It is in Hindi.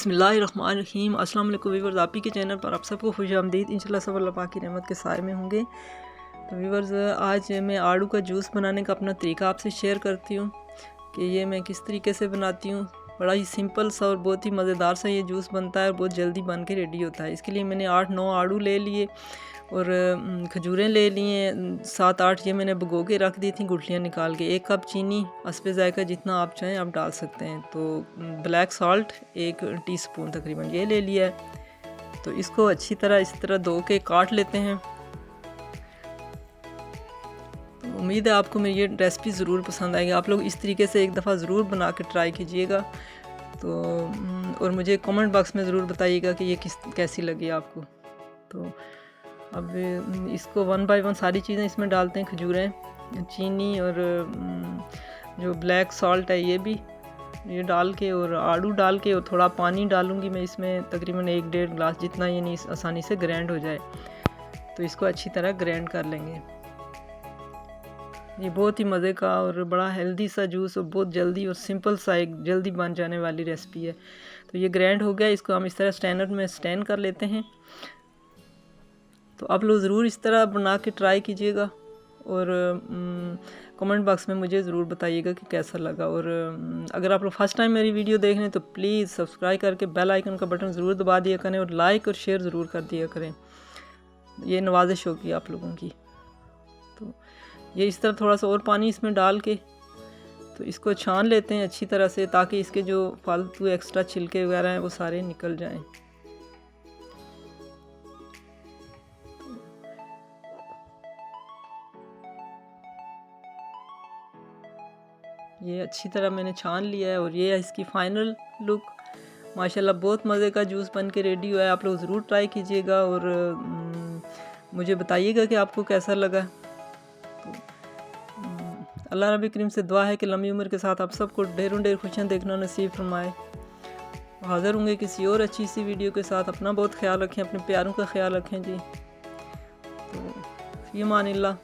बिस्मिल्लाहिर्रहमानिर्रहीम। अस्सलाम वालेकुम व्यूअर्स, आप ही के चैनल पर आप सबको खुशामदीद। इंशाल्लाह सब अल्लाह पाक की रहमत के साए में होंगे। तो व्यूअर्स, आज मैं आड़ू का जूस बनाने का अपना तरीका आपसे शेयर करती हूँ कि ये मैं किस तरीके से बनाती हूँ। बड़ा ही सिंपल सा और बहुत ही मज़ेदार सा ये जूस बनता है और बहुत जल्दी बन के रेडी होता है। इसके लिए मैंने 8-9 आड़ू ले लिए और खजूरें ले लिए 7-8। ये मैंने भिगो के रख दी थी गुठलियाँ निकाल के। 1 कप चीनी, हस्बे ज़ायक़ा जितना आप चाहें आप डाल सकते हैं। तो ब्लैक सॉल्ट 1 टीस्पून तकरीबन ये ले लिया है। तो इसको अच्छी तरह इस तरह धो के काट लेते हैं। तो उम्मीद है आपको मेरी ये रेसिपी ज़रूर पसंद आएगी। आप लोग इस तरीके से एक दफ़ा ज़रूर बना के ट्राई कीजिएगा। तो और मुझे कमेंट बॉक्स में ज़रूर बताइएगा कि ये कैसी लगी आपको। तो अब इसको 1 बाय 1 सारी चीज़ें इसमें डालते हैं। खजूरें, चीनी और जो ब्लैक सॉल्ट है ये भी ये डाल के और आड़ू डाल के और थोड़ा पानी डालूँगी मैं इसमें तकरीबन 1-1.5 गिलास जितना, ये नहीं आसानी से ग्राइंड हो जाए। तो इसको अच्छी तरह ग्राइंड कर लेंगे। ये बहुत ही मज़े का और बड़ा हेल्दी सा जूस और बहुत जल्दी और सिंपल सा एक जल्दी बन जाने वाली रेसिपी है। तो ये ग्राइंड हो गया, इसको हम इस तरह स्ट्रेनर में स्ट्रेन कर लेते हैं। तो आप लोग ज़रूर इस तरह बना के ट्राई कीजिएगा और कमेंट बॉक्स में मुझे ज़रूर बताइएगा कि कैसा लगा। और अगर आप लोग फर्स्ट टाइम मेरी वीडियो देख रहे हैं तो प्लीज़ सब्सक्राइब करके बेल आइकन का बटन ज़रूर दबा दिया करें और लाइक और शेयर ज़रूर कर दिया करें। ये नवाजिश होगी आप लोगों की। तो ये इस तरह थोड़ा सा और पानी इसमें डाल के तो इसको छान लेते हैं अच्छी तरह से, ताकि इसके जो फालतू एक्स्ट्रा छिलके वगैरह हैं वो सारे निकल जाएं। ये अच्छी तरह मैंने छान लिया है और ये है इसकी फ़ाइनल लुक। माशाल्लाह बहुत मज़े का जूस बन के रेडी हुआ है। आप लोग ज़रूर ट्राई कीजिएगा और मुझे बताइएगा कि आपको कैसा लगा। तो अल्लाह रब्बी करीम से दुआ है कि लंबी उम्र के साथ आप सबको ढेरों ढेर खुशियाँ देखना नसीब फरमाए। हाज़िर होंगे किसी और अच्छी सी वीडियो के साथ। अपना बहुत ख्याल रखें, अपने प्यारों का ख्याल रखें जी। तो फ़ी अमानिल्लाह।